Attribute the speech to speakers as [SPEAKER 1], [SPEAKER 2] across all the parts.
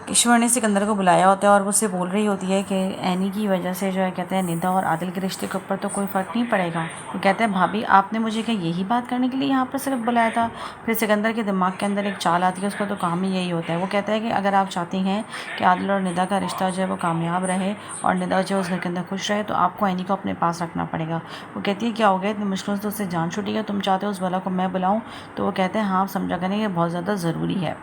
[SPEAKER 1] ईश्वर ने सिकंदर को बुलाया होता है और वो उससे बोल रही होती है कि एनी की वजह से जो है कहते हैं निदा और आदिल के रिश्ते के ऊपर तो कोई फ़र्क नहीं पड़ेगा। वो कहते हैं भाभी आपने मुझे क्या यही बात करने के लिए यहाँ पर सिर्फ बुलाया था। फिर सिकंदर के दिमाग के अंदर एक चाल आती है, उसका तो काम ही यही होता है। वो कहता है कि अगर आप चाहती हैं कि आदिल और निदा का रिश्ता जो है वो कामयाब रहे और निदा जो है उस घर के अंदर खुश रहे, तो आपको एनी को अपने पास रखना पड़ेगा। वो कहती है क्या हो गया, इतनी मुश्किल से उससे जान छूटी है, तुम चाहते हो उस वाला को मैं बुलाऊँ? तो वो कहते हैं हाँ, आप समझा करें ये बहुत ज़्यादा ज़रूरी है।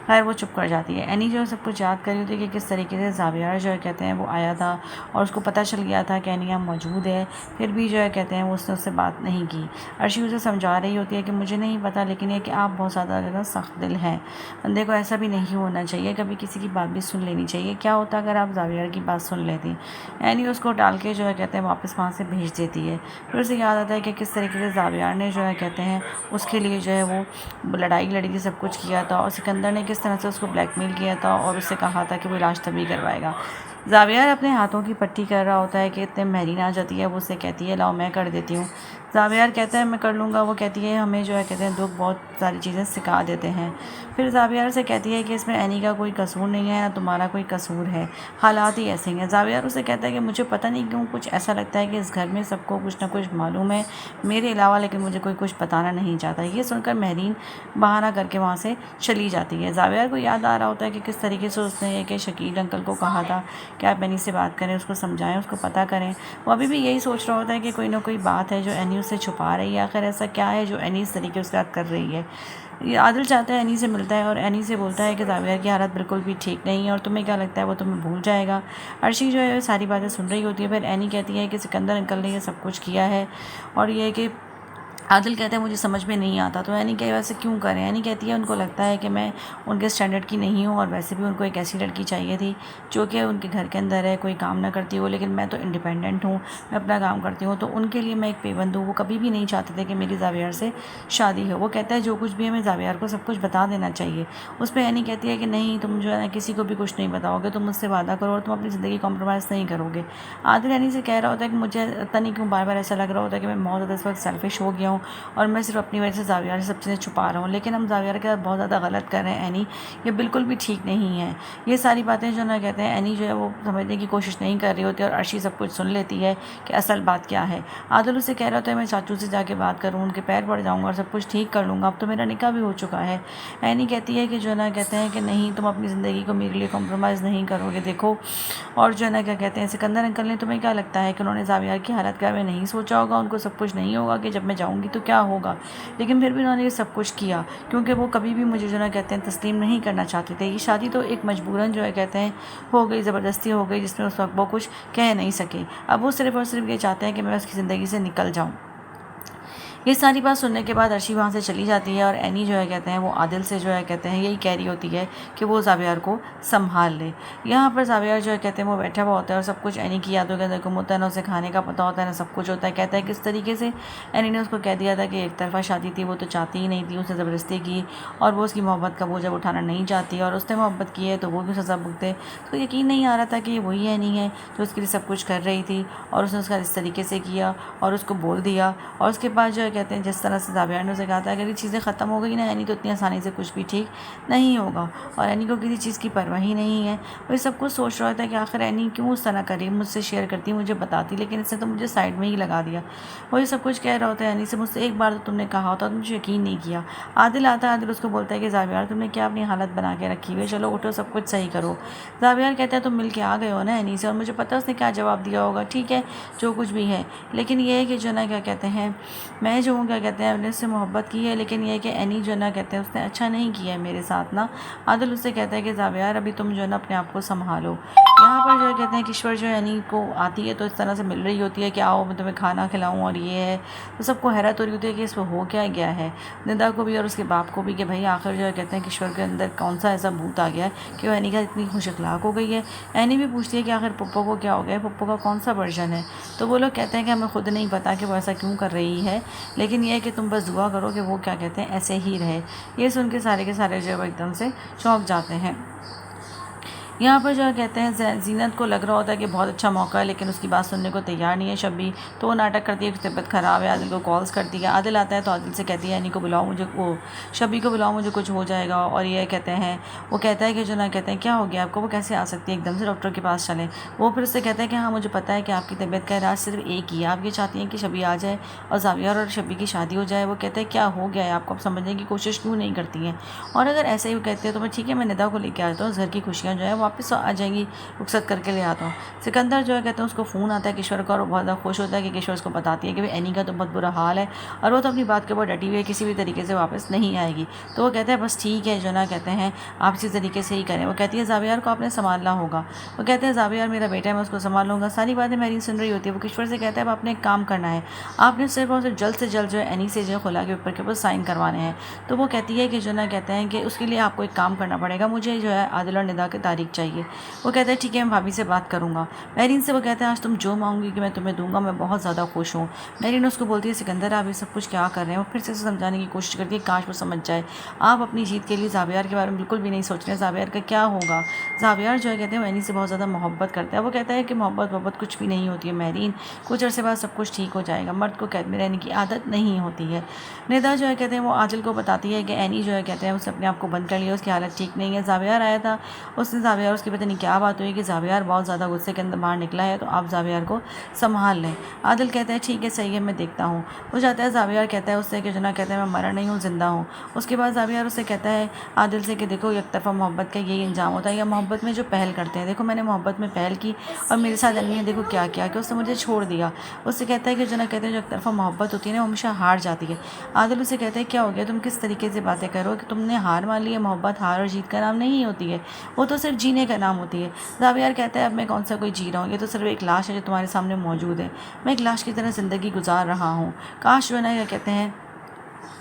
[SPEAKER 1] खैर वो चुप कर जाती है। एनी जो है सब कुछ याद कर रही होती है कि किस तरीके से ज़ावियर जो है कहते हैं वो आया था और उसको पता चल गया था कि एनी यहाँ मौजूद है, फिर भी जो है कहते हैं वो उसने उससे बात नहीं की। अर्शी उसे समझा रही होती है कि मुझे नहीं पता, लेकिन ये कि आप बहुत ज़्यादा ज़्यादा सख्त दिल हैं। बंदे को ऐसा भी नहीं होना चाहिए, कभी किसी की बात भी सुन लेनी चाहिए। क्या होता अगर आप ज़ावियर की बात सुन लेती? एनी उसको डाल के जो है कहते हैं वापस वहाँ से भेज देती है। फिर उसे याद आता है कि किस तरीके से ज़ावियर ने जो है कहते हैं उसके लिए जो है वो लड़ाई लड़ी थी, सब कुछ किया था, और सिकंदर ने किस तरह से उसको ब्लैकमेल किया था और उससे कहा था कि वो इलाज तभी करवाएगा। ज़ावियर अपने हाथों की पट्टी कर रहा होता है कि इतने महरीन आ जाती है, वो उससे कहती है लाओ मैं कर देती हूँ। ज़ावियर कहता है मैं कर लूँगा। वो कहती है हमें जो है कहते हैं दुख बहुत सारी चीज़ें सिखा देते हैं। फिर ज़ावियर से कहती है कि इसमें एनी का कोई कसूर नहीं है, ना तुम्हारा कोई कसूर है, हालात ही ऐसे हैं। ज़ावियर उसे कहता है कि मुझे पता नहीं क्यों कुछ ऐसा लगता है कि इस घर में सबको कुछ ना कुछ मालूम है मेरे अलावा, लेकिन मुझे कोई कुछ बताना नहीं चाहता। ये सुनकर महरीन बहाना करके वहाँ से चली जाती है। ज़ावियर को याद आ रहा होता है कि किस तरीके से उसने ये कि शकील अंकल को कहा था कि आप एनी से बात करें, उसको समझाएं, उसको पता करें। वो अभी भी यही सोच रहा होता है कि कोई ना कोई बात है जो एनी उससे छुपा रही है। आखिर ऐसा क्या है जो एनी इस तरीके से बात कर रही है? ये आदिल चाहता है एनी से मिलता है और एनी से बोलता है कि ज़ावियर की हालत बिल्कुल भी ठीक नहीं है और तुम्हें क्या लगता है वो तुम्हें भूल जाएगा? अर्शी जो है सारी बातें सुन रही होती है। फिर एनी कहती है कि सिकंदर अंकल ने ये सब कुछ किया है और ये कि आदिल कहता है मुझे समझ में नहीं आता। तो एनी कहे वैसे क्यों करें? एनी कहती है उनको लगता है कि मैं उनके स्टैंडर्ड की नहीं हूँ और वैसे भी उनको एक ऐसी लड़की चाहिए थी जो कि उनके घर के अंदर है, कोई काम ना करती हो, लेकिन मैं तो इंडिपेंडेंट हूँ, मैं अपना काम करती हूँ, तो उनके लिए मैं एक पेबंद हूँ। वो कभी भी नहीं चाहते थे कि मेरी ज़ावियर से शादी हो। वो कहता है जो कुछ भी हमें ज़ावियर को सब कुछ बता देना चाहिए। उस पर एनी कहती है कि नहीं, तुम जो है ना किसी को भी कुछ नहीं बताओगे, तुम मुझसे वादा करो और तुम अपनी ज़िंदगी कॉम्प्रोमाइज़ नहीं करोगे। आदिल एनी से कह रहा होता है कि मुझे पता नहीं क्यों बार बार ऐसा लग रहा होता है कि मैं बहुत ज़्यादा इस वक्त सेल्फिश हो गया हूँ और मैं सिर्फ अपनी वजह से ज़ावियर से सब चीज़ें छुपा रहा हूँ, लेकिन हम ज़ावियर के साथ बहुत ज़्यादा गलत कर रहे हैं एनी, ये बिल्कुल भी ठीक नहीं है। ये सारी बातें जो ना कहते हैं एनी जो है वो समझने की कोशिश नहीं कर रही होती और अर्शी सब कुछ सुन लेती है कि असल बात क्या है। आदिल उससे कह रहा होता है मैं चाचू से जाके बात करूँ, उनके पैर पड़ जाऊँगा और सब कुछ ठीक कर लूँगा, अब तो मेरा निकाह भी हो चुका है। एनी कहती है कि जो ना कहते हैं कि नहीं, तुम अपनी ज़िंदगी को मेरे लिए कॉम्प्रोमाइज़ नहीं करोगे, देखो। और जो है ना क्या कहते हैं सिकंदर अंकल ने, तुम्हें क्या लगता है कि उन्होंने ज़ावियर की हालत का में नहीं सोचा होगा? उनको सब कुछ नहीं होगा कि जब मैं जाऊँगी तो क्या होगा? लेकिन फिर भी उन्होंने ये सब कुछ किया क्योंकि वो कभी भी मुझे जो ना कहते हैं तस्लीम नहीं करना चाहते थे। ये शादी तो एक मजबूरन जो है कहते हैं हो गई, ज़बरदस्ती हो गई, जिसमें उस वक्त वो कुछ कह नहीं सके। अब वो सिर्फ़ और सिर्फ ये चाहते हैं कि मैं उसकी ज़िंदगी से निकल जाऊँ। ये सारी बात सुनने के बाद अर्शी वहाँ से चली जाती है और एनी जो है कहते हैं वो आदिल से जो है कहते हैं यही कह रही होती है कि वो ज़ावियर को संभाल ले। यहाँ पर ज़ावियर जो है कहते हैं वो बैठा हुआ होता है और सब कुछ एनी की यादों के अंदर गुम होता है, ना उसे खाने का पता होता है, ना सब कुछ होता है। कहता है किस तरीके से एनी ने उसको कह दिया था कि एक तरफा शादी थी, वो तो चाहती ही नहीं थी, उसने ज़बरदस्ती की और वो उसकी मोहब्बत का बोझ उठाना नहीं चाहती और उसने मोहब्बत की है तो वो भी सज़ा भुगते। तो यकीन नहीं आ रहा था कि वही एनी है जो उसके लिए सब कुछ कर रही थी और उसने उसका इस तरीके से किया और उसको बोल दिया। और उसके बाद जो है कहते हैं जिस तरह से ज़ावियर ने उसे कहा था अगर ये चीज़ें ख़त्म हो गई ना एनी, तो इतनी आसानी से कुछ भी ठीक नहीं होगा और एनी को किसी चीज़ की परवाह ही नहीं है। वो सब कुछ सोच रहा था कि आखिर एनी क्यों उस तरह करी, मुझसे शेयर करती, मुझे बताती, लेकिन इसने तो मुझे साइड में ही लगा दिया। वो ये सब कुछ कह रहा होता है एनी से, मुझसे एक बार तो तुमने कहा होता तो मुझे यकीन नहीं किया। आदिल आता है, आदिल उसको बोलता है कि ज़ावियर तुमने क्या अपनी हालत बना के रखी हुई है, चलो उठो सब कुछ सही करो। ज़ावियर कहता है तुम मिल के आ गए हो ना एनी से और मुझे पता है उसने क्या जवाब दिया होगा, ठीक है जो कुछ भी है, लेकिन ये है कि जो ना क्या कहते हैं मैं जो हूँ क्या कहते हैं मैंने उससे मोहब्बत की है, लेकिन ये है कि एनी जो ना कहते हैं उसने अच्छा नहीं किया है मेरे साथ ना। आदिल उससे कहता है कि ज़ावियर अभी तुम जो है ना अपने आप को संभालो। यहाँ पर जो है कहते हैं कि ईश्वर जो है एनी को आती है तो इस तरह से मिल रही होती है कि आओ मैं तुम्हें खाना खिलाऊँ और ये है, तो सबको हैरत हो रही होती है कि इसमें हो क्या गया है, निदा को भी और उसके बाप को भी, कि भाई आखिर जो है कहते हैं कि ईश्वर के अंदर कौन सा ऐसा भूत आ गया है कि वो एनी का इतनी खुश अखलाक हो गई है। एनी भी पूछती है कि आखिर पप्पो को क्या हो गया है, पप्पो का कौन सा वर्जन है? तो वो लोग कहते हैं कि हमें खुद नहीं पता कि वो ऐसा क्यों कर रही है, लेकिन ये है कि तुम बस दुआ करो कि वो क्या कहते हैं ऐसे ही रहे। ये सुन के सारे जो है वो एकदम से चौंक जाते हैं। यहाँ पर जो है कहते हैं ज़ीनत को लग रहा होता है कि बहुत अच्छा मौका है, लेकिन उसकी बात सुनने को तैयार नहीं है शब्बी। तो वो नाटक करती है कि तबीयत ख़राब है, आदिल को कॉल्स करती है। आदिल आता है तो आदिल से कहती है एनी को बुलाओ, मुझे वो शब्बी को बुलाओ, मुझे कुछ हो जाएगा। और ये कहते हैं, वो कहता है कि जो ना कहते हैं क्या हो गया आपको, वो कैसे आ सकती है, एकदम से डॉक्टर के पास चलें। वो फिर उससे कहता है कि हाँ मुझे पता है कि आपकी तबीयत का इलाज सिर्फ एक ही है, आप ये चाहती हैं कि शब्बी आ जाए और ज़ावियर और शब्बी की शादी हो जाए। वो कहते हैं क्या हो गया है आपको, आप समझने की कोशिश क्यों नहीं करती हैं। और अगर ऐसे ही वो कहते हैं तो मैं ठीक है, मैं निदा को लेकर आता हूँ, घर की खुशियाँ जो है वापस आ जाएंगी, रुखसत करके ले आता हूँ। सिकंदर जो है कहते हैं उसको फ़ोन आता है किश्वर का, और बहुत ज़्यादा खुश होता है कि किश्वर उसको बताती है कि भाई एनी का तो बहुत बुरा हाल है और वो तो अपनी बात के ऊपर डटी हुई है, किसी भी तरीके से वापस नहीं आएगी। तो वो कहते हैं बस ठीक है जो ना कहते हैं आप इसी तरीके से ही करें। वो कहती है ज़ावियर को आपने संभालना होगा। वो कहते हैं ज़ावियर मेरा बेटा है, मैं उसको संभाल लूँगा। सारी बातें मेरी सुन रही होती है। वो किश्वर से कहता है अब आपने एक काम करना है, आपने सिर्फ और सिर्फ जल्द से जल्द जो है एनी से जो है खुला के पेपर के ऊपर साइन करवाने हैं। तो वो कहती है कि जो ना कहते हैं कि उसके लिए आपको एक काम करना पड़ेगा, मुझे जो है आदिल और निदा की तारीख चाहिए। वो कहता है ठीक है, मैं भाभी से बात करूँगा। मेरीन से वो कहता है आज तुम जो मांगोगी कि मैं तुम्हें दूंगा, मैं बहुत ज़्यादा खुश हूँ। मेरीन उसको बोलती है सिकंदर आप ये सब कुछ क्या कर रहे हैं। वो फिर से समझाने की कोशिश करती है, काश वो समझ जाए। आप अपनी जीत के लिए ज़ावियर के बारे में बिल्कुल भी नहीं सोच रहे हैं, ज़ावियर का क्या होगा। ज़ावियर जो है कहते हैं वो एनी से बहुत ज़्यादा मोहब्बत करता है। वो कहता है कि मोहब्बत कुछ भी नहीं होती है मेरीन, कुछ अर्से बाद सब कुछ ठीक हो जाएगा, मर्द को कैद में रहने की आदत नहीं होती है। निदा जो है कहते हैं वो आदिल को बताती है कि एनी जो है कहते हैं उसने अपने आप को बंद कर लिया, उसकी हालत ठीक नहीं है। ज़ावियर आया था, उसने ज़ावियर उसकी पता नहीं क्या बात हुई कि ज़ावियर बहुत ज़्यादा गुस्से के अंदर बाहर निकला है, तो आप ज़ावियर को संभाल लें। आदिल कहता है ठीक है सही है, मैं देखता हूँ। वो जाता है, ज़ावियर कहता है उससे कि जना कहता है मैं मरा नहीं हूँ, ज़िंदा हूँ। उसके बाद ज़ावियर उससे कहता है आदिल से कि देखो एक तरफा मोहब्बत का यही अंजाम होता है, या मोहब्बत में जो पहल करते हैं, देखो मैंने मोहब्बत में पहल की और मेरे साथ अन्य ने देखो क्या किया कि उसने मुझे छोड़ दिया। उससे कहता है कि जना कहते हैं जो एक तरफा मोहब्बत होती है ना वो हमेशा हार जाती है। आदिल उसे कहता है क्या हो गया, तुम किस तरीके से बातें करो कि तुमने हार मान ली है। मोहब्बत हार और जीत का नाम नहीं होती है, वो तो सिर्फ जीने का नाम होती है। ज़ावियर कहता है अब मैं कौन सा कोई जी रहा हूँ, ये तो सिर्फ एक लाश है जो तुम्हारे सामने मौजूद है। मैं एक लाश की तरह ज़िंदगी गुजार रहा हूँ। काश जो है ना क्या कहते हैं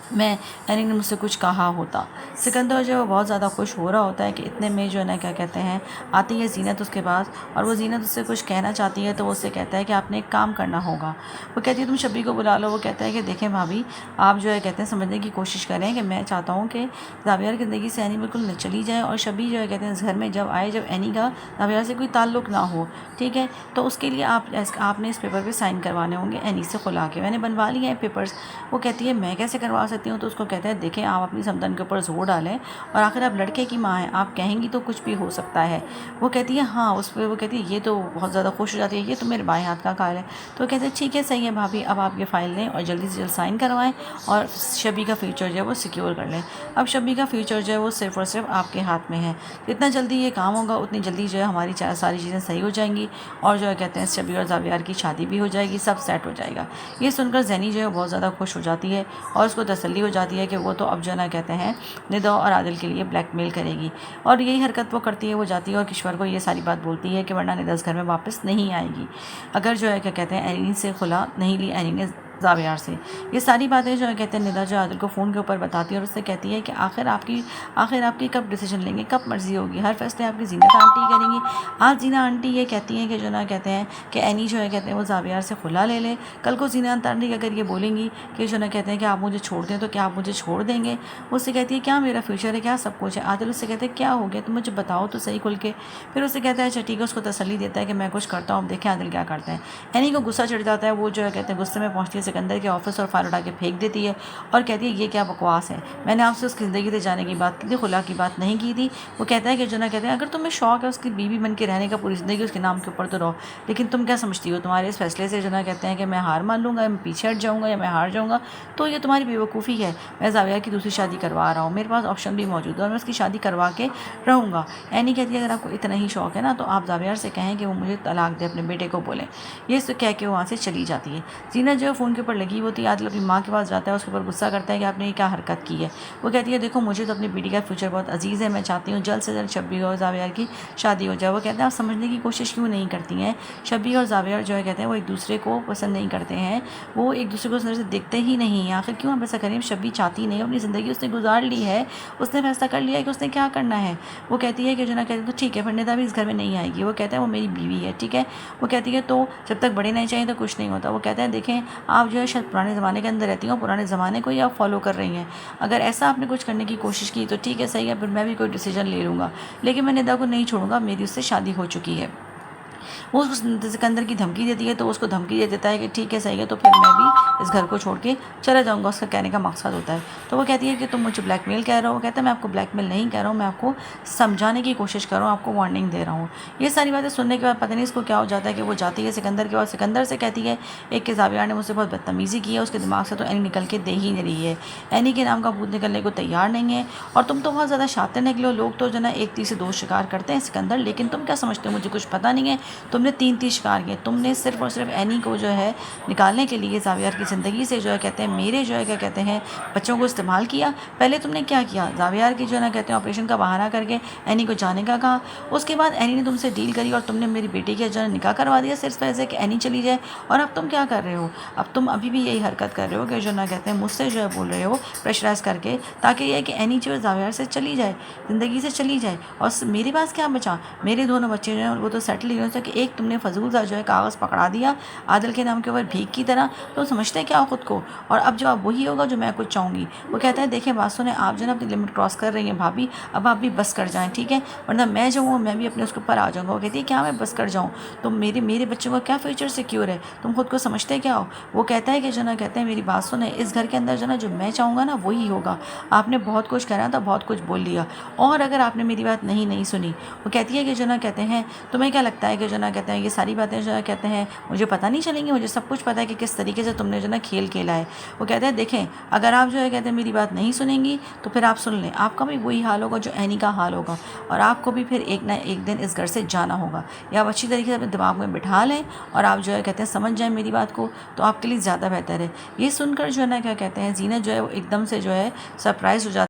[SPEAKER 1] मैं एनी ने मुझसे कुछ कहा होता। सिकंदर जो है वो बहुत ज़्यादा खुश हो रहा होता है कि इतने में जो है ना क्या कहते हैं आती है ज़ीनत उसके पास, और वो ज़ीनत उससे कुछ कहना चाहती है। तो वो उससे कहता है कि आपने एक काम करना होगा। वो कहती है तुम शब्बी को बुला लो। वो कहता है कि देखें भाभी आप जो है कहते हैं समझने की कोशिश करें कि मैं चाहता हूँ कि ज़ावियर की ज़िंदगी से एनी बिल्कुल चली जाए, और शब्बी जो है कहते हैं इस घर में जब आए जब एनी का ज़ावियर से कोई ताल्लुक़ ना हो, ठीक है। तो उसके लिए आपने इस पेपर पर साइन करवाने होंगे एनी से खुला के, मैंने बनवा लिए हैं पेपर्स। वो कहती है मैं कैसे करवा सकती हूँ। तो उसको कहते हैं देखें आप अपनी संतान के ऊपर जोर डालें, और आखिर आप लड़के की माँ हैं, आप कहेंगी तो कुछ भी हो सकता है। वो कहती है हाँ। उस पर वो कहती है ये तो बहुत ज़्यादा खुश हो जाती है, ये तो मेरे बाएं हाथ का ख्याल है। तो कहते हैं ठीक है सही है भाभी, अब आप ये फ़ाइल लें और जल्दी से जल्द साइन करवाएं और शब्बी का फ्यूचर जो है वो सिक्योर कर लें। अब शब्बी का फ्यूचर जो है वो सिर्फ और सिर्फ आपके हाथ में है। जितना जल्दी ये काम होगा उतनी जल्दी जो है हमारी सारी चीज़ें सही हो जाएंगी, और जो है कहते हैं शब्बी और ज़ावियर की शादी भी हो जाएगी, सब सेट हो जाएगा। ये सुनकर ज़ैनी जो है बहुत ज़्यादा खुश हो जाती है, और उसको तसल्ली हो जाती है कि वो तो अब जो ना कहते हैं निदा और आदिल के लिए ब्लैकमेल करेगी। और यही हरकत वो करती है। वो जाती है और किश्वर को ये सारी बात बोलती है कि वरना निदा इस घर में वापस नहीं आएगी, अगर जो है क्या कहते हैं एनी से खुला नहीं ली एनी ने ज़ावियर से। ये सारी बातें जो है कहते हैं निदा जो आदिल को फ़ोन के ऊपर बताती है, और उससे कहती है कि आखिर आपकी कब डिसीजन लेंगे, कब मर्ज़ी होगी, हर फैसले आपकी जीनत आंटी करेंगी। आज जीना आंटी ये कहती हैं कि जो ना कहते हैं कि एनी जो है कहते हैं वो ज़ावियर से खुला ले ले। कल को जीना आंटी अगर ये बोलेंगी कि जो ना कहते हैं कि आप मुझे छोड़ दें, तो क्या आप मुझे छोड़ देंगे। उससे कहती है क्या मेरा फ्यूचर है, क्या सब कुछ है। आदिल उससे कहते हैं क्या हो गया, तुम मुझे बताओ तो सही खुल के। फिर उससे कहता है अच्छा ठीक है, उसको तसल्ली देता है कि मैं कुछ करता हूँ, अब देखें आदिल क्या करते हैं। एनी को गुस्सा चढ़ जाता है। वो जो है कहते हैं गुस्से में पहुँचती है सिकंदर के ऑफिस और फाइल उठा के फेंक देती है, और कहती है ये क्या बकवास है, मैंने आपसे उसकी ज़िंदगी से जाने की बात की थी, खुला की बात नहीं की थी। वो कहता है कि जो ना कहते हैं अगर तुम्हें शौक है उसकी बीवी बन के रहने का, पूरी ज़िंदगी उसके नाम के ऊपर तो रहो, लेकिन तुम क्या समझती हो तुम्हारे इस फैसले से जो ना कहते हैं कि मैं हार मान लूँगा, मैं पीछे हट जाऊँगा या मैं हार जाऊँगा, तो ये तुम्हारी बेवकूफ़ी है। मैं ज़ावियर की दूसरी शादी करवा रहा हूँ, मेरे पास ऑप्शन भी मौजूद है और मैं उसकी शादी करवा के रहूँगा। एनी कहती है अगर आपको इतना ही शौक है ना तो आप ज़ावियर से कहें कि वो मुझे तलाक दे, अपने बेटे को बोलें। ये कह के वो वहाँ से चली जाती है। जीना जो है फ़ोन के ऊपर लगी होती है। आदिल अपनी माँ के पास जाता है, उसके ऊपर गुस्सा करता है कि आपने ये क्या हरकत की है। वो कहती है देखो मुझे तो अपनी बेटी का फ्यूचर बहुत अजीज़ है, मैं चाहती हूँ जल्द से जल्द शब्बी और ज़ावियर की शादी हो जाए। वो कहते हैं आप समझने की कोशिश क्यों नहीं करती हैं। शब्बी और ज़ावियर जो है कहते हैं वो एक दूसरे को पसंद नहीं करते हैं, वो एक दूसरे को नज़र से देखते ही नहीं हैं। आखिर क्यों आप ऐसा करें। शब्बी चाहती नहीं, अपनी ज़िंदगी उसने गुजार ली है, उसने फैसला कर लिया है कि उसने क्या करना है। वो कहती है कि जो ना कहते तो ठीक है फिर निदा भी इस घर में नहीं आएगी। वो कहता है वो मेरी बीवी है, ठीक है। वो कहती है तो जब तक बड़े नहीं चाहिए तो कुछ नहीं होता। वो कहते हैं देखें आप आप जो है शायद पुराने ज़माने के अंदर रहती हो, पुराने ज़माने को ही आप फॉलो कर रही हैं। अगर ऐसा आपने कुछ करने की कोशिश की तो ठीक है, सही है, फिर मैं भी कोई डिसीजन ले लूँगा, लेकिन मैं निदा को नहीं छोड़ूंगा, मेरी उससे शादी हो चुकी है। वो उस सिकंदर की धमकी देती है, तो उसको धमकी दे देता है कि ठीक है, सही है, तो फिर मैं भी इस घर को छोड़ के चला जाऊँगा, उसका कहने का मकसद होता है। तो वो कहती है कि तुम मुझे ब्लैकमेल कह रहे हो। कहता है मैं आपको ब्लैकमेल नहीं कह रहा हूँ, मैं आपको समझाने की कोशिश कर रहा हूँ, आपको वार्निंग दे रहा हूँ। ये सारी बातें सुनने के बाद पता नहीं इसको क्या हो जाता है कि वो जाती है सिकंदर के पास, सिकंदर से कहती है एक कि ज़ावियार ने मुझसे बहुत बदतमीज़ी की है, उसके दिमाग से तो एनी निकल के दे ही नहीं रही है, एनी के नाम का भूत निकलने को तैयार नहीं है, और तुम तो बहुत ज़्यादा शातिर निकले हो। लोग तो जो ना एक तीर से दो शिकार करते हैं सिकंदर, लेकिन तुम क्या समझते हो, मुझे कुछ पता नहीं है, तुमने 3 तीर शिकार किए। तुमने सिर्फ और सिर्फ एनी को जो है निकालने के लिए ज़ावियार की ज़िंदगी से जो है कहते हैं मेरे जो है क्या कहते हैं बच्चों को इस्तेमाल किया। पहले तुमने क्या किया, ज़ावियार की जो है ना कहते हैं ऑपरेशन का बहाना करके एनी को जाने का कहा। उसके बाद एनी ने तुमसे डील करी और तुमने मेरी बेटी के जो है निकाह करवा दिया सिर्फ ऐसे कि एनी चली जाए। और अब तुम क्या कर रहे हो, अब तुम अभी भी यही हरकत कर रहे हो कि जो ना कहते हैं मुझसे जो है बोल रहे हो प्रेशराइज करके, ताकि ये कि एनी जो है ज़ावियार से चली जाए, ज़िंदगी से चली जाए। और मेरे पास क्या बचा, मेरे दोनों बच्चे जो हैं वो तो सेटल ही हो सके। एक तुमने फजूल सा जो है कागज़ पकड़ा दिया आदिल के नाम के ऊपर भीख की तरह, तो समझते क्या हो खुद को, और अब जो अब वही होगा जो मैं कुछ चाहूँगी। वो कहता है देखें बात सुने, आप जो है अपनी लिमिट क्रॉस कर रही हैं भाभी, अब आप भी बस कर जाएँ, ठीक है, वरना मैं जो हूँ मैं भी अपने उसके ऊपर आ जाऊँगा। वो कहती है क्या मैं बस कर जाऊँ, तो मेरे मेरे बच्चों का क्या फ्यूचर सिक्योर है, तुम खुद को समझते क्या हो। वो कहता है कि जो ना कहते हैं मेरी बात सुने, इस घर के अंदर जो ना जो मैं चाहूँगा ना वही होगा। आपने बहुत कुछ कहना था, बहुत कुछ बोल लिया, और अगर आपने मेरी बात नहीं सुनी। वो कहती है कि जो ना कहते हैं तुम्हें क्या लगता है कि जो ना कहते हैं ये सारी बातें जो है कहते हैं मुझे पता नहीं चलेंगी, मुझे सब कुछ पता है कि किस तरीके से तुमने जो ना खेल खेला है। वो कहते हैं देखें अगर आप जो है कहते हैं मेरी बात नहीं सुनेंगी तो फिर आप सुन लें, आपका भी वही हाल होगा जो एनी का हाल होगा, और आपको भी फिर एक ना एक दिन इस घर से जाना होगा। या आप अच्छी तरीके से अपने दिमाग में बिठा लें और आप जो है कहते हैं समझ जाएं मेरी बात को, तो आपके लिए ज़्यादा बेहतर है। ये सुनकर जो है ना क्या कहते हैं जीनत जो है वो एकदम से जो है सरप्राइज़ हो जाती